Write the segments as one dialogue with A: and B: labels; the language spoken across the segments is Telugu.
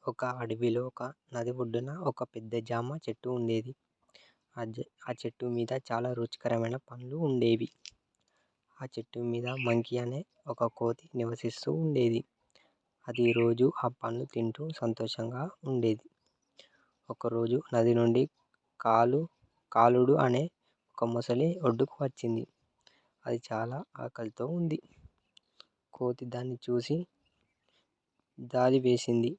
A: ఒక అడవిలో ఒక నది ఒడ్డున ఒక పెద్ద జామ చెట్టు ఉండేది. ఆ చెట్టు మీద చాలా రుచికరమైన పండ్లు ఉండేవి. ఆ చెట్టు మీద మంకీ అనే ఒక కోతి నివసిస్తూ ఉండేది. అది రోజు ఆ పండ్లు తింటూ సంతోషంగా ఉండేది. ఒకరోజు నది నుండి కాలుడు అనే ఒక మొసలి ఒడ్డుకు వచ్చింది. అది చాలా ఆకలితో ఉంది. కోతి దాన్ని చూసి జాలి వేసింది.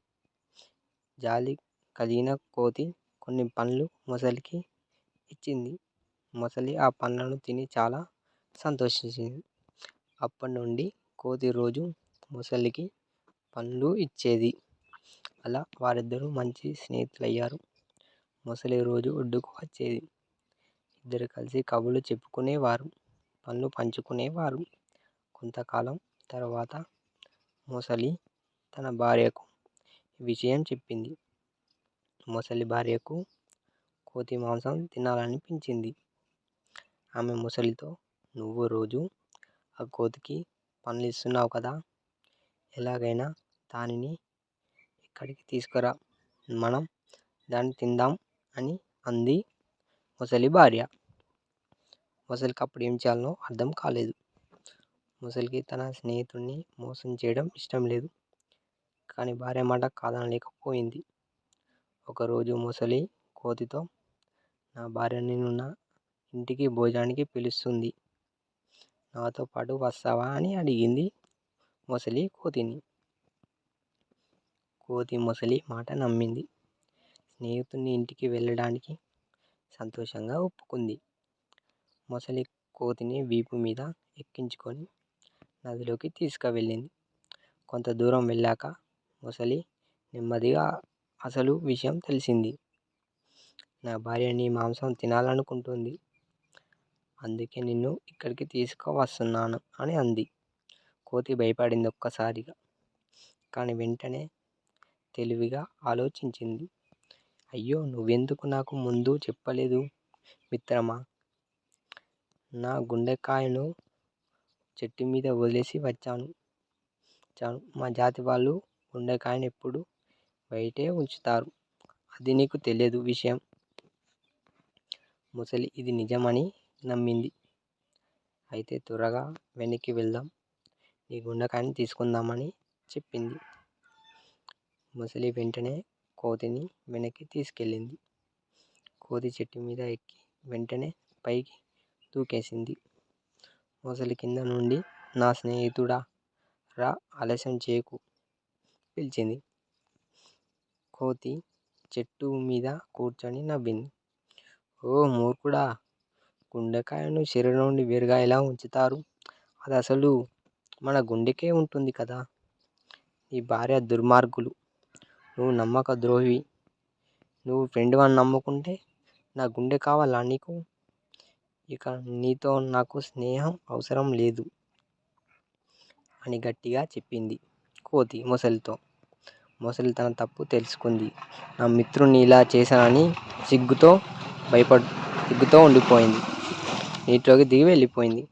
A: జాలి కలిగిన కోతి కొన్ని పండ్లు మొసలికి ఇచ్చింది. మొసలి ఆ పండ్లను తిని చాలా సంతోషించింది. అప్పటి నుండి కోతి రోజు మొసలికి పండ్లు ఇచ్చేది. అలా వారిద్దరూ మంచి స్నేహితులయ్యారు. మొసలి రోజు ఒడ్డుకు వచ్చేది. ఇద్దరు కలిసి కబుర్లు చెప్పుకునేవారు, పండ్లు పంచుకునేవారు. కొంతకాలం తర్వాత మొసలి తన భార్యకు ఈ విషయం చెప్పింది. మొసలి భార్యకు కోతి మాంసం తినాలనిపించింది. ఆమె మొసలితో, నువ్వు రోజు ఆ కోతికి పండ్లు ఇస్తున్నావు కదా, ఎలాగైనా దానిని ఇక్కడికి తీసుకురా, మనం దాన్ని తిందాం అని అంది మొసలి భార్య. మొసలికి అప్పుడు ఏం చేయాలనో అర్థం కాలేదు. మొసలికి తన స్నేహితుడిని మోసం చేయడం ఇష్టం లేదు, కానీ భార్య మాట కాదనలేకపోయింది. ఒకరోజు మొసలి కోతితో, నా భార్య నిన్ను నా ఇంటికి భోజనానికి పిలుస్తుంది, నాతో పాటు వస్తావా అని అడిగింది మొసలి కోతిని. కోతి మొసలి మాట నమ్మింది. స్నేహితుని ఇంటికి వెళ్ళడానికి సంతోషంగా ఒప్పుకుంది. మొసలి కోతిని వీపు మీద ఎక్కించుకొని నదిలోకి తీసుకువెళ్ళింది. కొంత దూరం వెళ్ళాక మొసలి నెమ్మదిగా అసలు విషయం తెలిసింది. నా భార్య నీ మాంసం తినాలనుకుంటుంది, అందుకే నిన్ను ఇక్కడికి తీసుకువస్తున్నాను అని అంది. కోతి భయపడింది ఒక్కసారిగా, కానీ వెంటనే తెలివిగా ఆలోచించింది. అయ్యో, నువ్వెందుకు నాకు ముందు చెప్పలేదు మిత్రమా? నా గుండెకాయను చెట్టు మీద వదిలేసి వచ్చాను. మా జాతి వాళ్ళు గుండెకాయను ఎప్పుడు బయటే ఉంచుతారు, అది నీకు తెలియదు విషయం. మొసలి ఇది నిజమని నమ్మింది. అయితే త్వరగా వెనక్కి వెళ్దాం, నీ గుండెకాయని తీసుకుందామని చెప్పింది. మొసలి వెంటనే కోతిని వెనక్కి తీసుకెళ్ళింది. కోతి చెట్టు మీద ఎక్కి వెంటనే పైకి దూకేసింది. మొసలి కింద నుండి, నా స్నేహితుడా రా, ఆలస్యం చేయకు పిలిచింది. కోతి చెట్టు మీద కూర్చొని నవ్వింది. ఓ మూర్ఖుడా, గుండెకాయను శరీరం నుండి వేరుగా ఎలా ఉంచుతారు? అది అసలు మన గుండెకే ఉంటుంది కదా. నీ భార్య దుర్మార్గులు, నువ్వు నమ్మక ద్రోహి. నువ్వు ఫ్రెండ్ అని నమ్ముకుంటే నా గుండె కావాలా నీకు? ఇక నీతో నాకు స్నేహం అవసరం లేదు అని గట్టిగా చెప్పింది కోతి మొసలితో. మొసలి తన తప్పు తెలుసుకుంది. నా మిత్రుని ఇలా చేశానని సిగ్గుతో ఉండిపోయింది. నీటిలోకి దిగి వెళ్ళిపోయింది.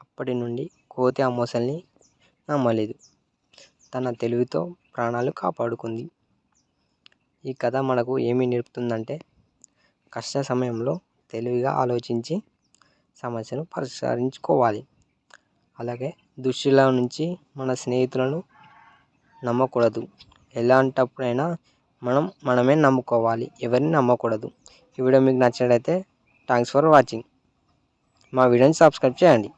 A: అప్పటి నుండి కోతి ఆ మొసలిని నమ్మలేదు. తన తెలివితో ప్రాణాలు కాపాడుకుంది. ఈ కథ మనకు ఏమి నేర్పుతుందంటే, కష్ట సమయంలో తెలివిగా ఆలోచించి సమస్యను పరిష్కరించుకోవాలి. అలాగే దుష్టుల నుంచి మన స్నేహితులను నమ్మకూడదు. ఎలాంటప్పుడైనా మనమే నమ్ముకోవాలి, ఎవరిని నమ్మకూడదు. ఈ వీడియో మీకు నచ్చినట్లయితే థ్యాంక్స్ ఫర్ వాచింగ్. మా వీడియోని సబ్స్క్రైబ్ చేయండి.